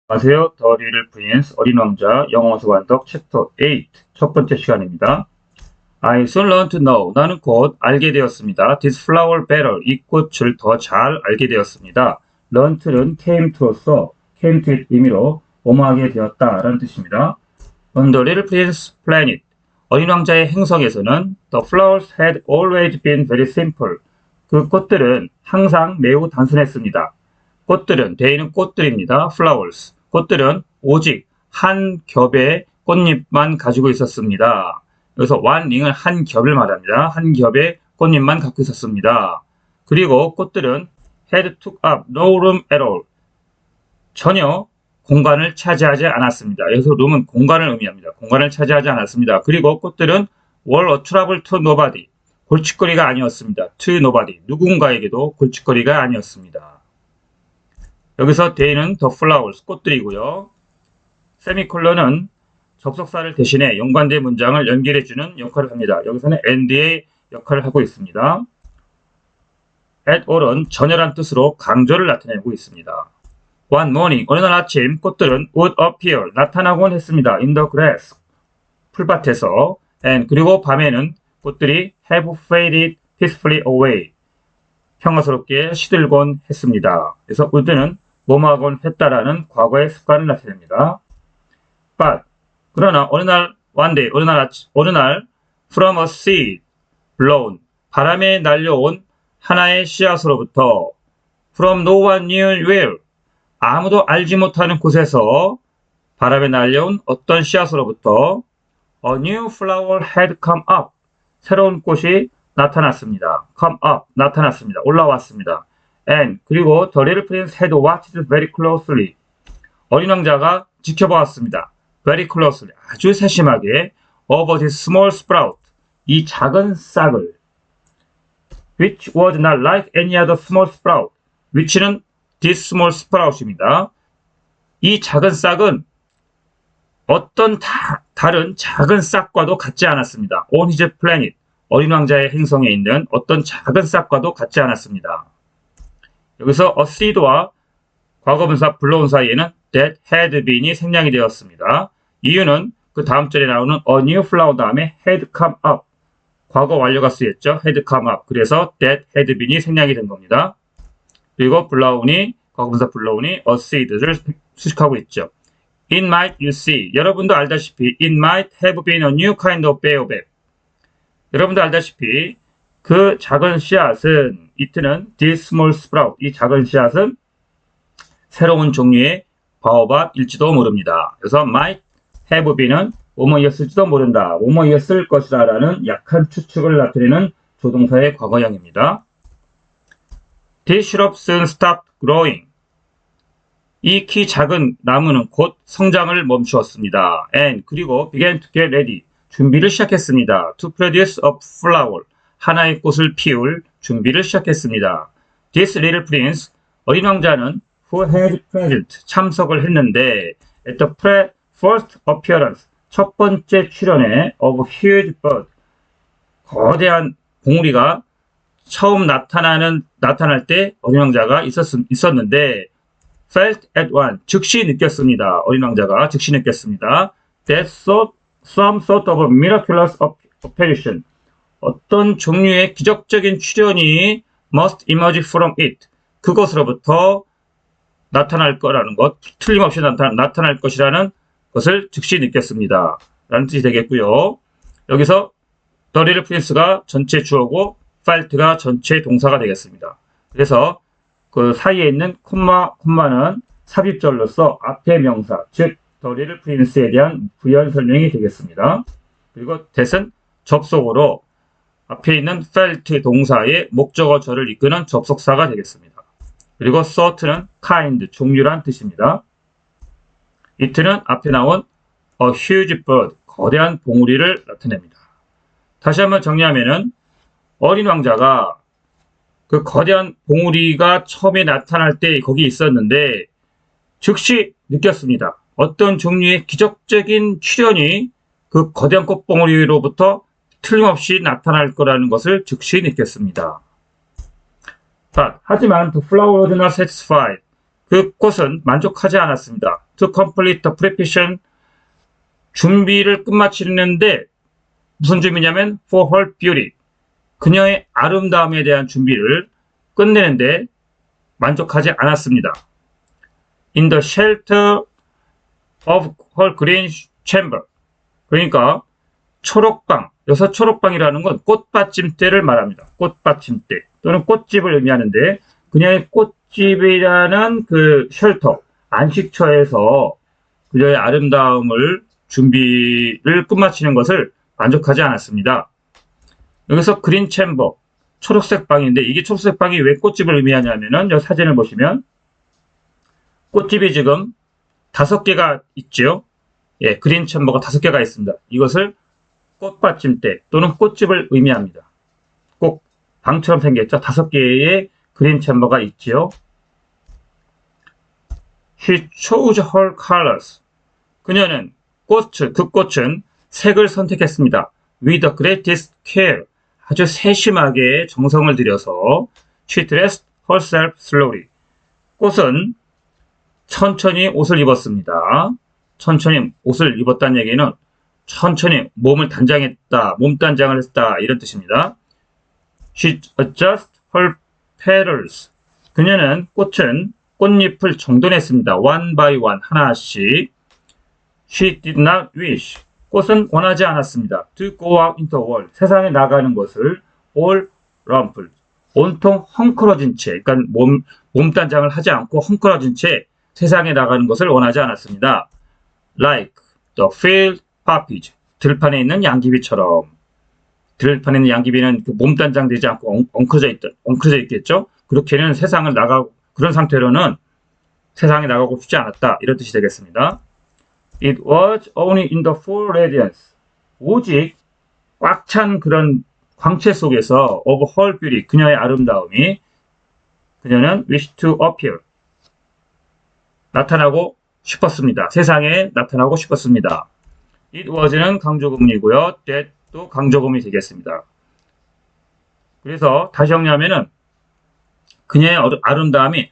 안녕하세요. 더 리틀 프린스 어린 왕자 영어서 완독 챕터 8 첫 번째 시간입니다. I soon learned to know. 나는 곧 알게 되었습니다. This flower better. 이 꽃을 더 잘 알게 되었습니다. learned는 came to로서 came to it 의미로 오마하게 되었다 라는 뜻입니다. On the little prince planet. 어린 왕자의 행성에서는 the flowers had always been very simple. 그 꽃들은 항상 매우 단순했습니다. 꽃들은 대의는 꽃들입니다. flowers. 꽃들은 오직 한 겹의 꽃잎만 가지고 있었습니다. 여기서 one ring은 한 겹을 말합니다. 한 겹의 꽃잎만 갖고 있었습니다. 그리고 꽃들은 had took up no room at all. 전혀 공간을 차지하지 않았습니다. 여기서 room은 공간을 의미합니다. 공간을 차지하지 않았습니다. 그리고 꽃들은 were a trouble to nobody. 골칫거리가 아니었습니다. to nobody. 누군가에게도 골칫거리가 아니었습니다. 여기서 they는 the flowers, 꽃들이고요. 세미콜론은 접속사를 대신해 연관된 문장을 연결해주는 역할을 합니다. 여기서는 and의 역할을 하고 있습니다. at all은 전혀란 뜻으로 강조를 나타내고 있습니다. One morning, 어느 날 아침 꽃들은 would appear, 나타나곤 했습니다. in the grass, 풀밭에서. and 그리고 밤에는 꽃들이 have faded peacefully away, 평화스럽게 시들곤 했습니다. 그래서 would는 뭐뭐하곤 했다라는 과거의 습관을 나타냅니다. But 그러나 어느 날 one day 어느 날 from a seed blown, 바람에 날려온 하나의 씨앗으로부터 from no one knew where, 아무도 알지 못하는 곳에서 바람에 날려온 어떤 씨앗으로부터 a new flower had come up, 새로운 꽃이 나타났습니다. come up, 나타났습니다. 올라왔습니다. and 그리고 the little prince had watched very closely, 어린 왕자가 지켜보았습니다. very closely, 아주 세심하게 over this small sprout, 이 작은 싹을 which was not like any other small sprout, which는 this small sprout입니다. 이 작은 싹은 어떤 다른 작은 싹과도 같지 않았습니다. on his planet, 어린 왕자의 행성에 있는 어떤 작은 싹과도 같지 않았습니다. 여기서 a seed와 과거분사 blown 사이에는 that had been이 생략이 되었습니다. 이유는 그 다음 절에 나오는 a new flower 다음에 had come up, 과거 완료가 쓰였죠. had come up. 그래서 that had been이 생략이 된 겁니다. 그리고 blown이, 과거분사 blown이 a seed를 수식하고 있죠. It might, you see, 여러분도 알다시피 it might have been a new kind of baobab. 여러분도 알다시피 그 작은 씨앗은, it는 this small sprout, 이 작은 씨앗은 새로운 종류의 바오밥일지도 모릅니다. 그래서 might have been은 뭐뭐였을지도 모른다, 뭐뭐였을 것이다 라는 약한 추측을 나타내는 조동사의 과거형입니다. This shrub soon stopped growing. 이 키 작은 나무는 곧 성장을 멈추었습니다. And 그리고 began to get ready, 준비를 시작했습니다. To produce a flower, 하나의 꽃을 피울 준비를 시작했습니다. This little prince, 어린 왕자는 who had present, 참석을 했는데 at the first appearance, 첫 번째 출연에 of huge bird, 거대한 봉우리가 처음 나타날 때 어린 왕자가 있었는데 felt at once, 즉시 느꼈습니다. 어린 왕자가 즉시 느꼈습니다. That some sort of miraculous apparition, 어떤 종류의 기적적인 출현이 must emerge from it, 그것으로부터 나타날 거라는 것, 틀림없이 나타날 것이라는 것을 즉시 느꼈습니다. 라는 뜻이 되겠고요. 여기서 the little prince가 전체 주어고 felt가 전체 동사가 되겠습니다. 그래서 그 사이에 있는 콤마는 삽입절로서 앞의 명사, 즉 the little prince에 대한 부연 설명이 되겠습니다. 그리고 that은 접속어로 앞에 있는 felt 동사의 목적어절을 이끄는 접속사가 되겠습니다. 그리고 sort는 kind, 종류란 뜻입니다. it는 앞에 나온 a huge bird, 거대한 봉우리를 나타냅니다. 다시 한번 정리하면은 어린 왕자가 그 거대한 봉우리가 처음에 나타날 때 거기 있었는데 즉시 느꼈습니다. 어떤 종류의 기적적인 출현이 그 거대한 꽃봉우리로부터 틀림없이 나타날 거라는 것을 즉시 느꼈습니다. 하지만 the flower was not satisfied. 그 꽃은 만족하지 않았습니다. to complete the preparation. 준비를 끝마치는데 무슨 준비냐면 for her beauty. 그녀의 아름다움에 대한 준비를 끝내는데 만족하지 않았습니다. In the shelter of her green chamber. 그러니까 초록방. 여기서 초록방이라는 건 꽃받침대를 말합니다. 꽃받침대 또는 꽃집을 의미하는데 그녀의 꽃집이라는 그 쉘터, 안식처에서 그녀의 아름다움을 준비를 끝마치는 것을 만족하지 않았습니다. 여기서 그린 챔버, 초록색 방인데 이게 초록색 방이 왜 꽃집을 의미하냐면은 여기 사진을 보시면 꽃집이 지금 5개가 있죠. 예, 그린 챔버가 5개가 있습니다. 이것을 꽃받침대 또는 꽃집을 의미합니다. 꼭 방처럼 생겼죠. 5개의 그린 챔버가 있지요. She chose her colors. 그녀는 그 꽃은 색을 선택했습니다. With the greatest care. 아주 세심하게 정성을 들여서 She dressed herself slowly. 꽃은 천천히 옷을 입었습니다. 천천히 옷을 입었다는 얘기는 천천히 몸을 단장했다, 몸단장을 했다 이런 뜻입니다. She adjusted her petals. 그녀는 꽃잎을 정돈했습니다. One by one, 하나씩. She did not wish. 꽃은 원하지 않았습니다. To go out into the world. 세상에 나가는 것을 all rumpled. 온통 헝클어진 채, 그러니까 몸단장을 하지 않고 헝클어진 채 세상에 나가는 것을 원하지 않았습니다. Like the field poppies. 들판에 있는 양귀비처럼. 들판에 있는 양귀비는 그 몸단장 되지 않고 엉클어져 있겠죠? 그렇게는 세상을 나가고, 그런 상태로는 세상에 나가고 싶지 않았다. 이런 뜻이 되겠습니다. It was only in the full radiance. 오직 꽉 찬 그런 광채 속에서 of her beauty, 그녀의 아름다움이 그녀는 wish to appear. 나타나고 싶었습니다. 세상에 나타나고 싶었습니다. It was는 강조구문이고요. that도 강조구문이 되겠습니다. 그래서 다시 정리하면은 그녀의 아름다움이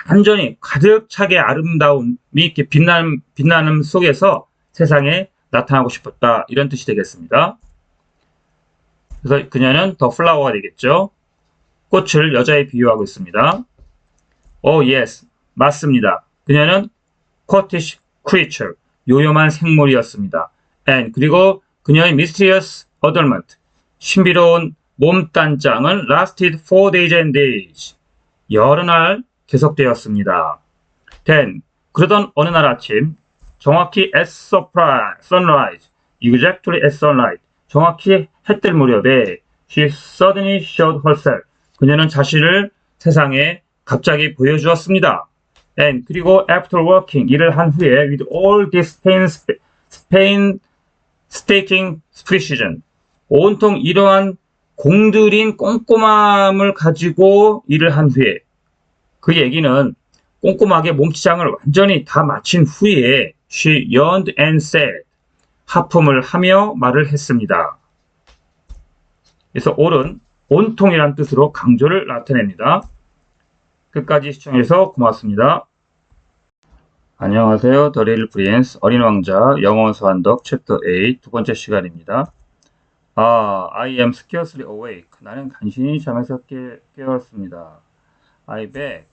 완전히 가득 차게 아름다움이 이렇게 빛나는 속에서 세상에 나타나고 싶었다. 이런 뜻이 되겠습니다. 그래서 그녀는 더 플라워가 되겠죠. 꽃을 여자에 비유하고 있습니다. Oh yes, 맞습니다. 그녀는 coquettish creature, 요염한 생물이었습니다. And 그리고 그녀의 mysterious adornment, 신비로운 몸단장은 lasted 4 days and days, 여러 날 계속되었습니다. Then 그러던 어느 날 아침, 정확히 at sunrise, exactly at sunlight, 정확히 해 뜰 무렵에 she suddenly showed herself, 그녀는 자신을 세상에 갑자기 보여주었습니다. And 그리고 after working, 일을 한 후에 with all this painstaking precision, 온통 이러한 공들인 꼼꼼함을 가지고 일을 한 후에, 그 얘기는 꼼꼼하게 몸치장을 완전히 다 마친 후에 she yawned and said, 하품을 하며 말을 했습니다. 그래서 all은 온통이란 뜻으로 강조를 나타냅니다. 끝까지 시청해주셔서 고맙습니다. 안녕하세요. The Little Prince, 어린 왕자 영어원서 완독 챕터 8 두 번째 시간입니다. I am scarcely awake. 나는 간신히 잠에서 깨었습니다. I beg.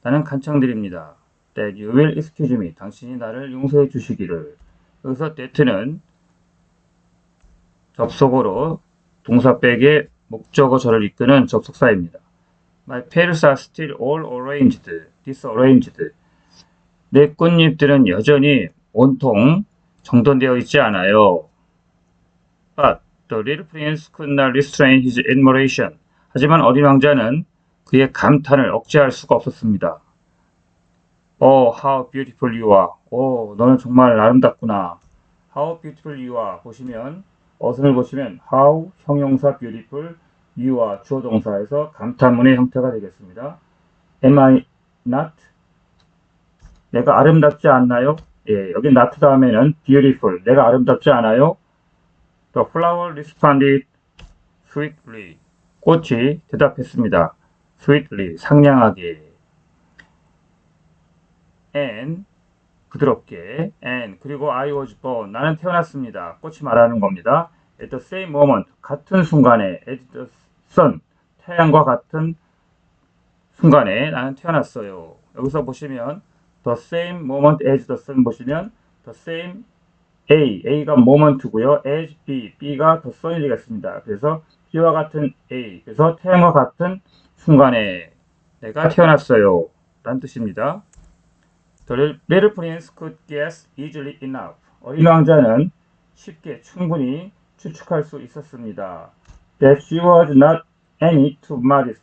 나는 간청드립니다. That you will excuse me. 당신이 나를 용서해 주시기를. 여기서 that는 접속어로 동사 백의 목적어절을 이끄는 접속사입니다. My petals are still all arranged, disarranged. 내 꽃잎들은 여전히 온통 정돈되어 있지 않아요. But the little prince could not restrain his admiration. 하지만 어린 왕자는 그의 감탄을 억제할 수가 없었습니다. Oh, how beautiful you are. 너는 정말 아름답구나. How beautiful you are. 보시면 어순을 보시면 how 형용사 beautiful, you are 주어 동사에서 감탄문의 형태가 되겠습니다. Am I not? 내가 아름답지 않나요? 예, 여기 not 다음에는 beautiful. 내가 아름답지 않아요? The flower responded sweetly. 꽃이 대답했습니다. sweetly, 상냥하게. And 부드럽게. And 그리고 I was born. 나는 태어났습니다. 꽃이 말하는 겁니다. At the same moment. 같은 순간에. As the sun. 태양과 같은 순간에 나는 태어났어요. 여기서 보시면 the same moment as the sun 보시면 the same A가 moment고요. as B, B가 the sun이 되겠습니다. 그래서 B와 같은 A. 그래서 태양과 같은 순간에 내가 태어났어요. 라는 뜻입니다. The little prince could guess easily enough. 어린 왕자는 쉽게 충분히 추측할 수 있었습니다. That she was not any too modest.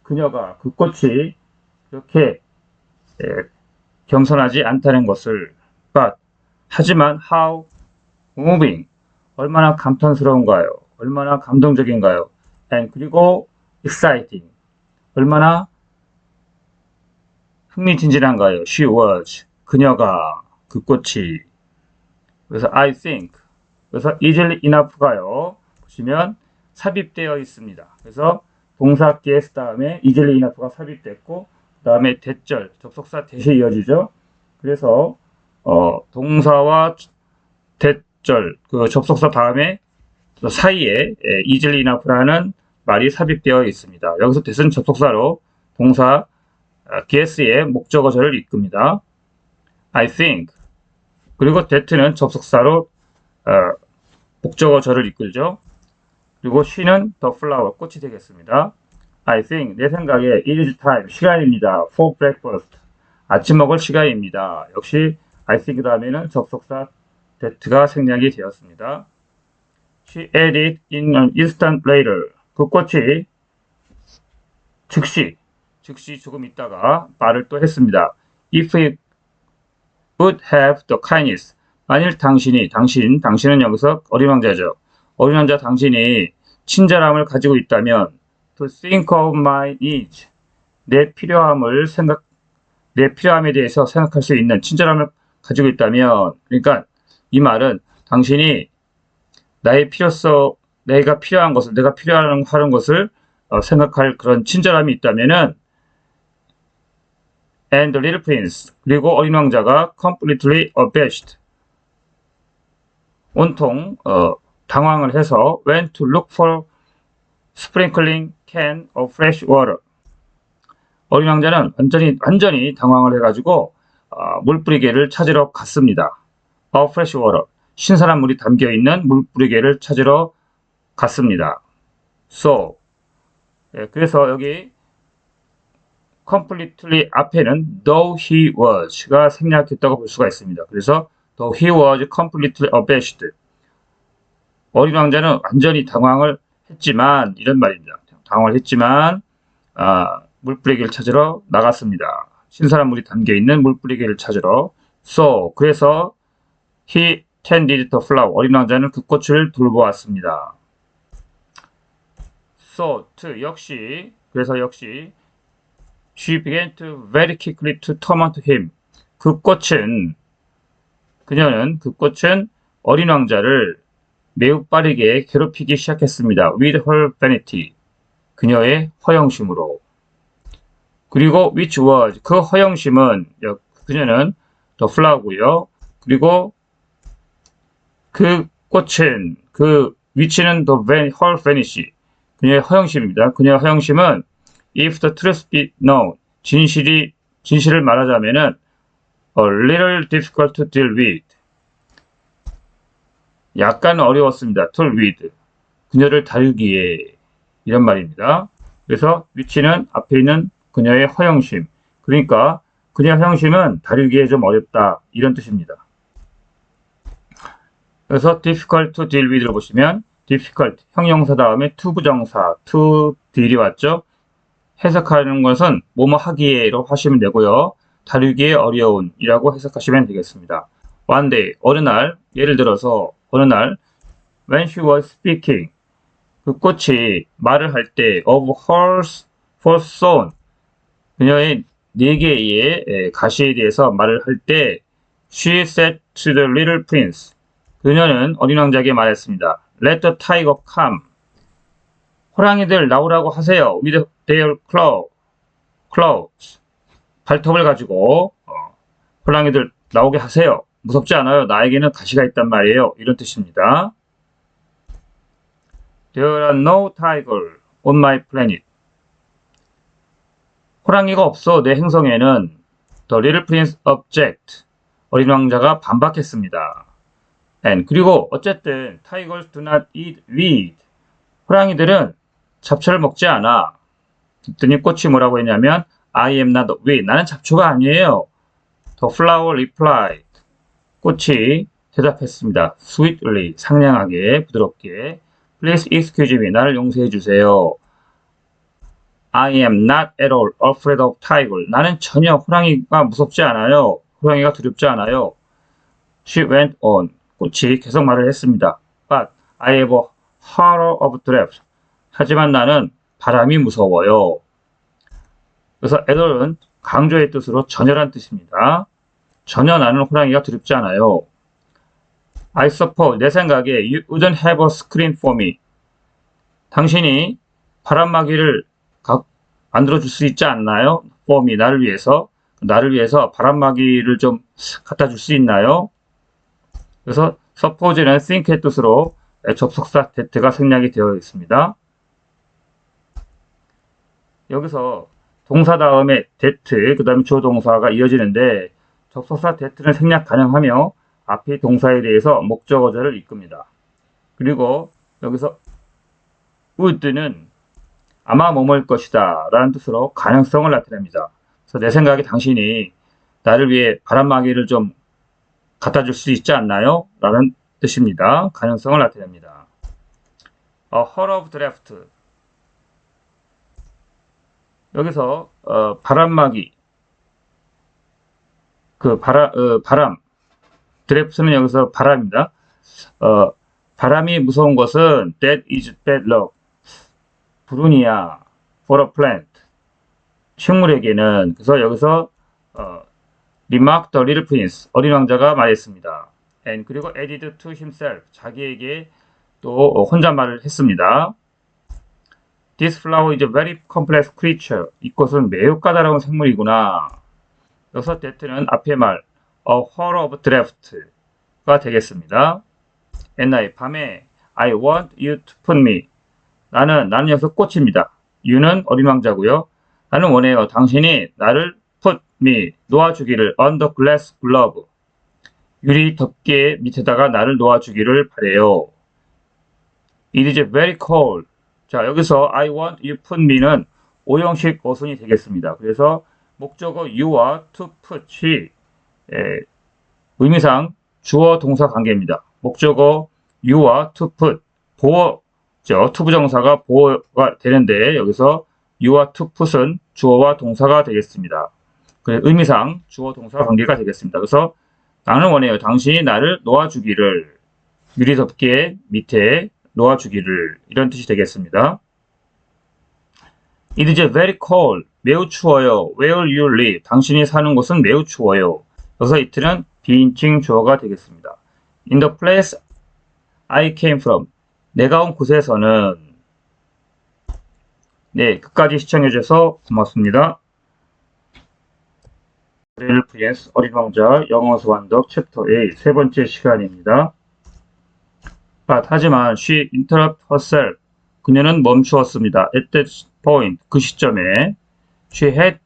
그녀가 그 꽃이 이렇게 겸손하지 않다는 것을. But 하지만 how moving. 얼마나 감탄스러운가요? 얼마나 감동적인가요? And 그리고 exciting. 얼마나 흥미진진한가요? She was. 그녀가 그 꽃이. 그래서 I think. 그래서 easily enough가요. 보시면 삽입되어 있습니다. 그래서 동사 guess 다음에 easily enough가 삽입됐고 그 다음에 대절, 접속사 대시 이어지죠. 그래서 동사와 대절, 그 접속사 다음에 사이에 easily enough라는 말이 삽입되어 있습니다. 여기서 that은 접속사로 동사 guess의 목적어절을 이끕니다. I think. 그리고 that는 접속사로 목적어절을 이끌죠. 그리고 she는 the flower, 꽃이 되겠습니다. I think, 내 생각에 it is time, 시간입니다. for breakfast, 아침 먹을 시간입니다. 역시 I think 다음에는 접속사 that가 생략이 되었습니다. She added in an instant later. 그 꽃이 즉시 조금 있다가 말을 또 했습니다. If it would have the kindness. 만일 당신은 여기서 어린 왕자죠. 어린 왕자 당신이 친절함을 가지고 있다면 to think of my needs. 내 필요함에 대해서 생각할 수 있는 친절함을 가지고 있다면, 그러니까 이 말은 당신이 내가 필요한 것을 생각할 그런 친절함이 있다면은 and the little prince, 그리고 어린 왕자가 completely abashed, 온통 당황을 해서 went to look for sprinkling can of fresh water. 어린 왕자는 완전히 당황을 해가지고 물뿌리개를 찾으러 갔습니다. of fresh water, 신선한 물이 담겨있는 물뿌리개를 찾으러 갔습니다. So, 그래서 여기 completely 앞에는 though he was가 생략됐다고 볼 수가 있습니다. 그래서 though he was completely abashed, 어린 왕자는 완전히 당황을 했지만, 이런 말입니다. 당황을 했지만 물뿌리개를 찾으러 나갔습니다. 신선한 물이 담겨있는 물뿌리개를 찾으러. So, 그래서 he tended the flower, 어린 왕자는 그 꽃을 돌보았습니다. So, 그래서 역시 she began to very quickly to torment him. 그 꽃은 어린 왕자를 매우 빠르게 괴롭히기 시작했습니다. with her vanity, 그녀의 허영심으로. 그리고 which was, 그 허영심은, 그녀는 the flower고요. 그리고 그 꽃은, which는 her vanity, 그녀의 허영심입니다. 그녀의 허영심은 if the truth be known, 진실을 말하자면은 a little difficult to deal with, 약간 어려웠습니다. to with, 그녀를 다루기에, 이런 말입니다. 그래서 which는 앞에 있는 그녀의 허영심, 그러니까 그녀의 허영심은 다루기에 좀 어렵다, 이런 뜻입니다. 그래서 difficult to deal with를 보시면 difficult, 형용사 다음에 to 부정사, to deal이 왔죠. 해석하는 것은 뭐뭐 하기에로 하시면 되고요. 다루기에 어려운 이라고 해석하시면 되겠습니다. One day, 어느 날, 예를 들어서 어느 날 when she was speaking, 그 꽃이 말을 할 때 of her first son, 그녀의 4개의 가시에 대해서 말을 할 때 she said to the little prince, 그녀는 어린 왕자에게 말했습니다. Let the tiger come, 호랑이들 나오라고 하세요. with their claws, 발톱을 가지고 호랑이들 나오게 하세요. 무섭지 않아요. 나에게는 가시가 있단 말이에요. 이런 뜻입니다. There are no tigers on my planet. 호랑이가 없어 내 행성에는 The Little Prince object. 어린 왕자가 반박했습니다. And 그리고 어쨌든 tigers do not eat weed. 호랑이들은 잡초를 먹지 않아. 그랬더니 꽃이 뭐라고 했냐면 I am not weed. 나는 잡초가 아니에요. The flower replied. 꽃이 대답했습니다. Sweetly, 상냥하게, 부드럽게. Please excuse me. 나를 용서해 주세요. I am not at all afraid of tiger. 나는 전혀 호랑이가 무섭지 않아요. 호랑이가 두렵지 않아요. She went on. 꽃이 계속 말을 했습니다. But I have a horror of draught. 하지만 나는 바람이 무서워요. 그래서 at all은 강조의 뜻으로 전혀란 뜻입니다. 전혀 나는 호랑이가 두렵지 않아요. I suppose 내 생각에 you wouldn't have a screen for me. 당신이 바람막이를 만들어 줄 수 있지 않나요? For me, 나를 위해서 바람막이를 좀 갖다 줄 수 있나요? 그래서 suppose는 think의 뜻으로 접속사 that가 생략이 되어 있습니다. 여기서 동사 다음에 that, 그 다음에 주어 동사가 이어지는데 접속사 that는 생략 가능하며 앞의 동사에 대해서 목적어절을 이끕니다. 그리고 여기서 would는 아마 뭐뭐일 것이다 라는 뜻으로 가능성을 나타냅니다. 그래서 내 생각에 당신이 나를 위해 바람막이를 좀 갖다 줄 수 있지 않나요? 라는 뜻입니다. 가능성을 나타냅니다. A horror of draft. 여기서 바람막이 바람 드래프트는 여기서 바람입니다. 바람이 무서운 것은 that is bad luck. 불운이야. for a plant. 식물에게는. 그래서 여기서 remarked the little prince. 어린 왕자가 말했습니다. and 그리고 added to himself. 자기에게 또 혼잣말을 했습니다. This flower is a very complex creature. 이 꽃은 매우 까다로운 생물이구나. 여기서 that는 앞에 말 a horror of draft가 되겠습니다. at night, 밤에 I want you to put me. 나는 여기서 꽃입니다. you는 어린 왕자고요. 나는 원해요. 당신이 나를 put me, 놓아주기를 on the glass glove. 유리 덮개 밑에다가 나를 놓아주기를 바래요. It is very cold. 자, 여기서 I want you put me는 오형식 어순이 되겠습니다. 그래서 목적어 you와 to put이 의미상 주어 동사 관계입니다. 목적어 you와 to put 보어죠. 투부정사가 보어가 되는데 여기서 you와 to put은 주어와 동사가 되겠습니다. 그래서 의미상 주어 동사 관계가 되겠습니다. 그래서 나는 원해요. 당신이 나를 놓아주기를 유리 덮개 밑에 놓아주기를 이런 뜻이 되겠습니다. It is very cold. 매우 추워요. Where you live. 당신이 사는 곳은 매우 추워요. 여기서 it는 비인칭 주어가 되겠습니다. In the place I came from. 내가 온 곳에서는 네, 끝까지 시청해 주셔서 고맙습니다. Little Prince, 어린 왕자, 영어서 완독 챕터 8, 세 번째 시간입니다. 하지만 she interrupted herself. 그녀는 멈추었습니다. At that point, 그 시점에 she는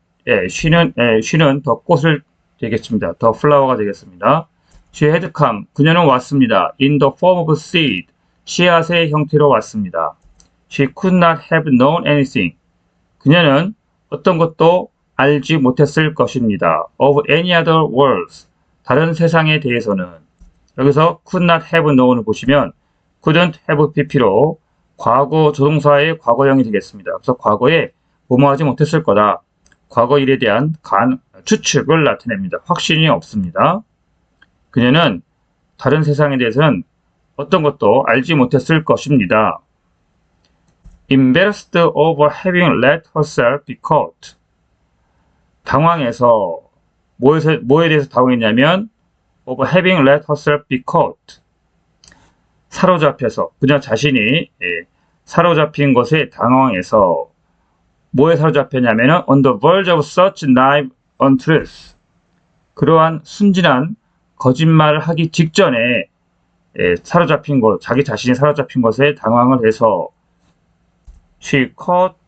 더 꽃을 되겠습니다. 더 flower가 되겠습니다. She had come. 그녀는 왔습니다. In the form of seed. 씨앗의 형태로 왔습니다. She could not have known anything. 그녀는 어떤 것도 알지 못했을 것입니다. Of any other worlds. 다른 세상에 대해서는. 여기서 could not have known을 보시면 couldn't have pp로 과거 조동사의 과거형이 되겠습니다. 그래서 과거에 뭐뭐하지 못했을 거다. 과거 일에 대한 추측을 나타냅니다. 확신이 없습니다. 그녀는 다른 세상에 대해서는 어떤 것도 알지 못했을 것입니다. Embarrassed over having let herself be caught. 당황해서 뭐에 대해서 당황했냐면 over having let herself be caught. 사로잡혀서 그녀 자신이 사로잡힌 것에 당황해서 뭐에 사로잡혔냐면 on the verge of such naive untruth. 그러한 순진한 거짓말을 하기 직전에 사로잡힌 것, 자기 자신이 사로잡힌 것에 당황을 해서 she coughed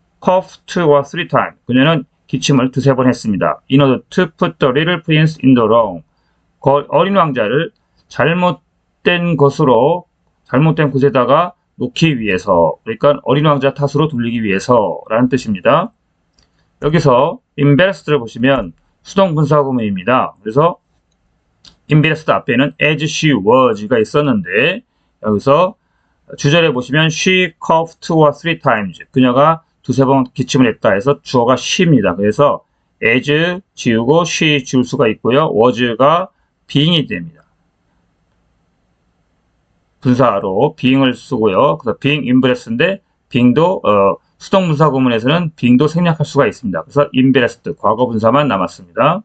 2 or 3 times. 그녀는 기침을 두세 번 했습니다. In order to put the little prince in the wrong. 어린 왕자를 잘못된 곳에다가 놓기 위해서, 그러니까 어린 왕자 탓으로 돌리기 위해서라는 뜻입니다. 여기서 embarrassed를 보시면 수동분사 구문입니다. 그래서 embarrassed 앞에는 as she was가 있었는데 여기서 주절에 보시면 she coughed 2 or 3 times. 그녀가 두세 번 기침을 했다 해서 주어가 she입니다. 그래서 as 지우고 she 지울 수가 있고요. was가 being이 됩니다. 분사로 being을 쓰고요. 그래서 being embarrassed인데 being도 수동분사 구문에서는 being도 생략할 수가 있습니다. 그래서 embarrassed 과거 분사만 남았습니다.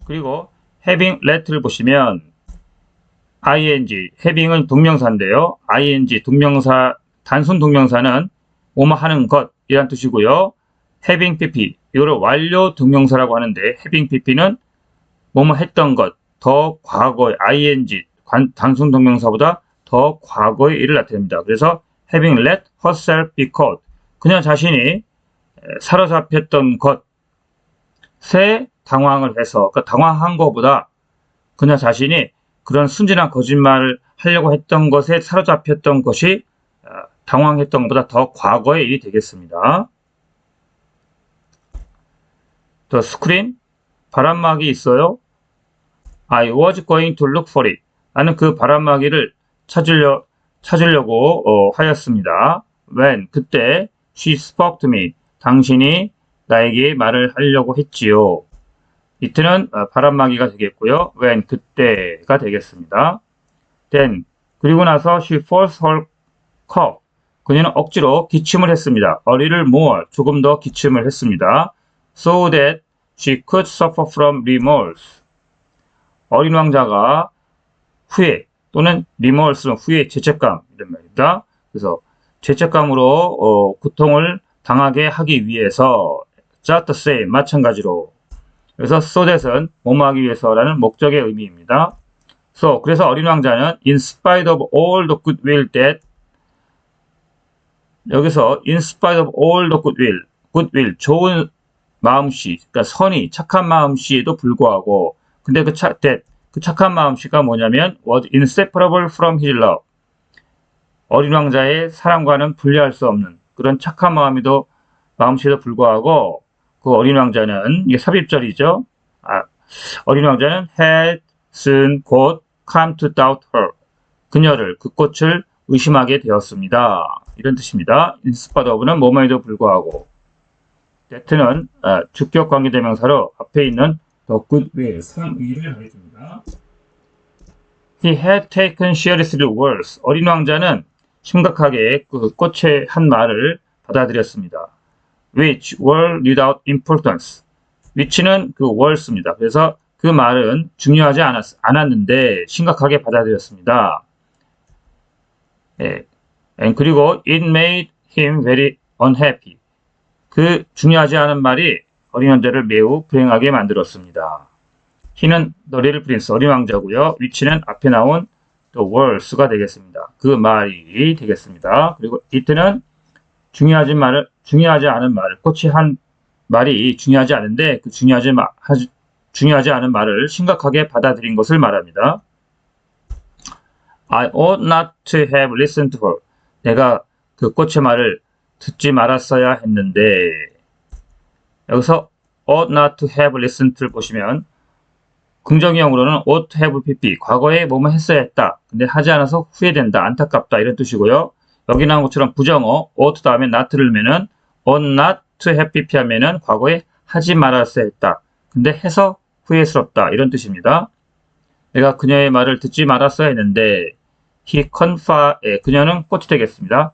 그리고 having let를 보시면 ing, having은 동명사인데요. ing 동명사, 단순 동명사는 뭐뭐 하는 것이란 뜻이고요. having pp, 이거를 완료 동명사라고 하는데 having pp는 뭐뭐 했던 것, 더 과거의 ing, 단순 동명사보다 더 과거의 일을 나타냅니다. 그래서 having let herself be caught, 그녀 자신이 사로잡혔던 것에 당황을 해서, 그러니까 당황한 것보다 그녀 자신이 그런 순진한 거짓말을 하려고 했던 것에 사로잡혔던 것이 당황했던 것보다 더 과거의 일이 되겠습니다. The screen, 바람막이 있어요. I was going to look for it. 나는 그 바람막이를 찾으려고 하였습니다. When, 그때 she spoke to me. 당신이 나에게 말을 하려고 했지요. it는 바람막이가 되겠고요. when, 그때가 되겠습니다. then, 그리고 나서 she forced her cough. 그녀는 억지로 기침을 했습니다. a little more, 조금 더 기침을 했습니다. so that she could suffer from remorse. 어린 왕자가 후회 또는 remorse는 후회, 죄책감 이런 말입니다. 그래서 죄책감으로 고통을 당하게 하기 위해서 just the same, 마찬가지로. 그래서 so that은 뭐뭐 하기 위해서라는 목적의 의미입니다. 그래서 어린 왕자는 in spite of all the goodwill that, 여기서 in spite of all the goodwill, 좋은 마음씨, 그러니까 선의, 착한 마음씨에도 불구하고, 근데 그 착한 마음씨가 뭐냐면 was inseparable from his love. 어린 왕자의 사랑과는 분리할 수 없는 그런 착한 마음씨에도 불구하고 그 어린 왕자는, 이게 삽입절이죠. 어린 왕자는 had soon 곧 come to doubt her. 그녀를, 그 꽃을 의심하게 되었습니다. 이런 뜻입니다. in spite of는 뭐뭐에도 불구하고. that는 주격 관계대명사로 앞에 있는 the goodwill, 상의를 하겠습니다. He had taken seriously words. 어린 왕자는 심각하게 그 꽃의 한 말을 받아들였습니다. which were without importance. which는 그 were입니다. 그래서 그 말은 중요하지 않았는데 심각하게 받아들였습니다. 그리고 it made him very unhappy. 그 중요하지 않은 말이 어린 왕자를 매우 불행하게 만들었습니다. he는 the little prince, 어린 왕자고요. which는 앞에 나온 the were가 되겠습니다. 그 말이 되겠습니다. 그리고 it는 중요하지 않은 말을, 꽃이 한 말이 중요하지 않은데 그 중요하지 않은 말을 심각하게 받아들인 것을 말합니다. I ought not to have listened to her. 내가 그 꽃의 말을 듣지 말았어야 했는데, 여기서 ought not to have listened to를 보시면 긍정형으로는 ought to have pp, 과거에 뭐뭐 했어야 했다. 근데 하지 않아서 후회된다, 안타깝다 이런 뜻이고요. 여기 나온 것처럼 부정어 ought 다음에 not를 넣으면은 ought not to have pp 하면은 과거에 하지 말았어야 했다. 근데 해서 후회스럽다 이런 뜻입니다. 내가 그녀의 말을 듣지 말았어야 했는데 그녀는 꽃이 되겠습니다.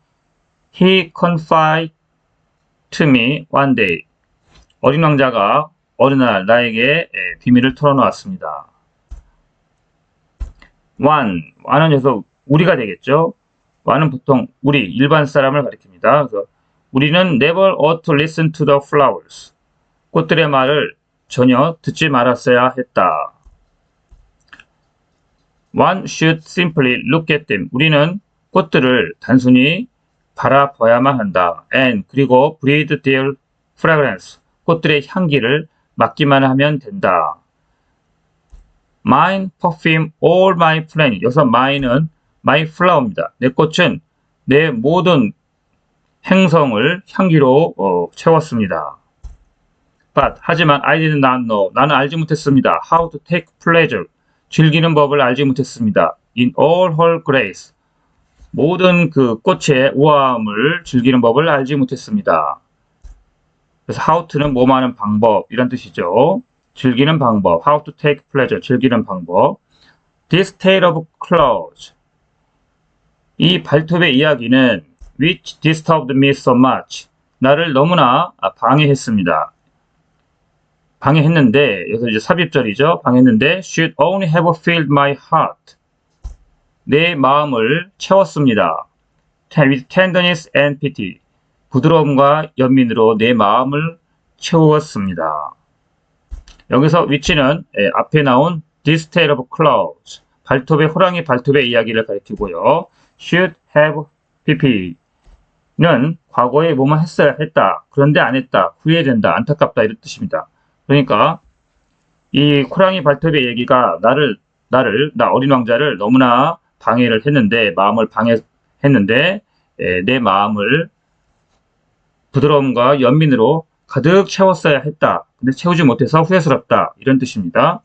He confided to me one day. 어린 왕자가 어느 날 나에게 비밀을 털어놓았습니다. one은 여기서 우리가 되겠죠. one은 보통 우리, 일반 사람을 가리킵니다. 그래서 우리는 never ought to listen to the flowers. 꽃들의 말을 전혀 듣지 말았어야 했다. One should simply look at them. 우리는 꽃들을 단순히 바라봐야만 한다. And 그리고 breathe their fragrance. 꽃들의 향기를 맡기만 하면 된다. Mine perfume all my planet. 여기서 mine은 my flower입니다. 내 꽃은 내 모든 행성을 향기로 채웠습니다. But 하지만 I did not know. 나는 알지 못했습니다. How to take pleasure. 즐기는 법을 알지 못했습니다. In all her grace. 모든 그 꽃의 우아함을 즐기는 법을 알지 못했습니다. 그래서 how to는 뭐하는 방법 이런 뜻이죠. 즐기는 방법. How to take pleasure. 즐기는 방법. This tale of clouds. 이 발톱의 이야기는 which disturbed me so much. 나를 너무나 방해했습니다. 방해했는데, 여기서 이제 삽입절이죠. 방해했는데, should only have filled my heart. 내 마음을 채웠습니다. with tenderness and pity. 부드러움과 연민으로 내 마음을 채웠습니다. 여기서 which는 앞에 나온 this tale of clouds. 발톱의 호랑이 발톱의 이야기를 가리키고요. should have pp는 과거에 뭐만 했어야 했다. 그런데 안 했다. 후회된다. 안타깝다. 이런 뜻입니다. 그러니까 이 호랑이 발톱의 얘기가 나 어린 왕자를 너무나 방해를 했는데 마음을 방해했는데 내 마음을 부드러움과 연민으로 가득 채웠어야 했다. 근데 채우지 못해서 후회스럽다. 이런 뜻입니다.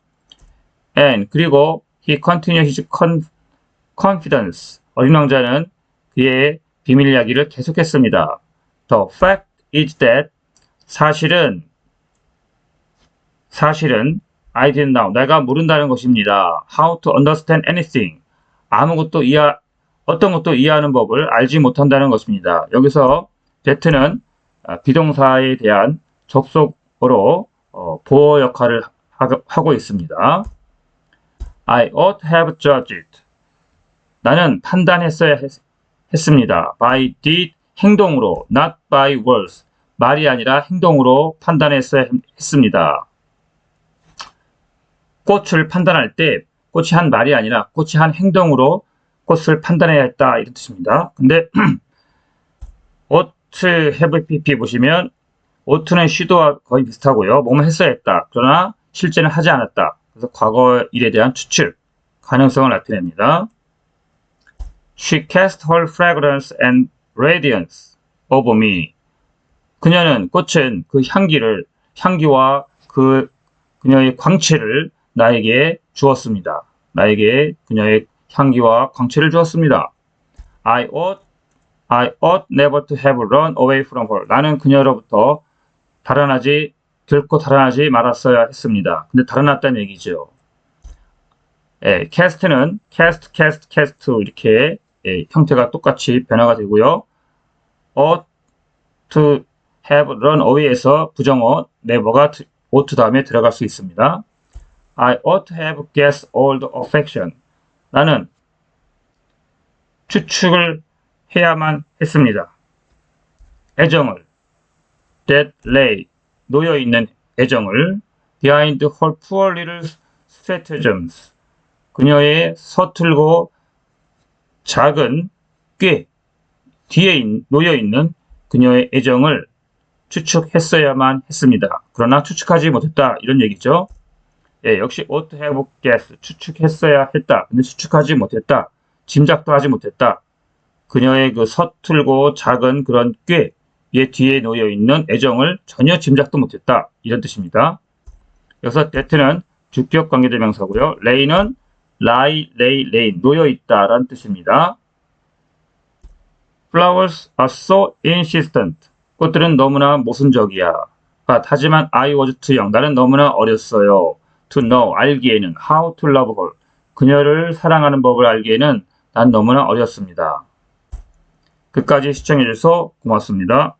And 그리고 he continued his confidence. 어린 왕자는 그의 비밀 이야기를 계속했습니다. The fact is that 사실은 I didn't know. 내가 모른다는 것입니다. How to understand anything. 어떤 것도 이해하는 법을 알지 못한다는 것입니다. 여기서 that는 비동사에 대한 접속어로 보어 역할을 하고 있습니다. I ought to have judged it. 나는 판단했어야 했습니다. By deed, 행동으로, not by words. 말이 아니라 행동으로 판단했어야 했습니다. 꽃을 판단할 때 꽃이 한 말이 아니라 꽃이 한 행동으로 꽃을 판단해야 했다 이런 뜻입니다. 근데 ought to have pp 보시면 ough트는 should와 거의 비슷하고요. 뭐뭐 했어야 했다. 그러나 실제는 하지 않았다. 그래서 과거 일에 대한 추측, 가능성을 나타냅니다. She cast her fragrance and radiance over me. 꽃은 그 향기와 그녀의 광채를 나에게 주었습니다. 나에게 그녀의 향기와 광채를 주었습니다. I ought never to have run away from her. 나는 그녀로부터 결코 달아나지 말았어야 했습니다. 근데 달아났다는 얘기죠. cast는 cast 이렇게 형태가 똑같이 변화가 되고요. ought to have run away에서 부정어 never가 ought 다음에 들어갈 수 있습니다. I ought to have guessed all the affection. 나는 추측을 해야만 했습니다. 애정을 that lay 놓여있는 애정을 behind her poor little stratagems. 그녀의 서툴고 작은 꾀 뒤에 놓여있는 그녀의 애정을 추측했어야만 했습니다. 그러나 추측하지 못했다 이런 얘기죠. 역시 ought to have guessed 추측했어야 했다. 근데 추측하지 못했다. 짐작도 하지 못했다. 그녀의 그 서툴고 작은 그런 꾀의 뒤에 놓여있는 애정을 전혀 짐작도 못했다. 이런 뜻입니다. 여기서 that는 주격 관계대명사고요. lay는 lie, lay, lay 놓여있다 라는 뜻입니다. Flowers are so insistent. 꽃들은 너무나 모순적이야. But 하지만 I was too young. 나는 너무나 어렸어요. To know, 알기에는 how to love her. 그녀를 사랑하는 법을 알기에는 난 너무나 어렸습니다. 끝까지 시청해주셔서 고맙습니다.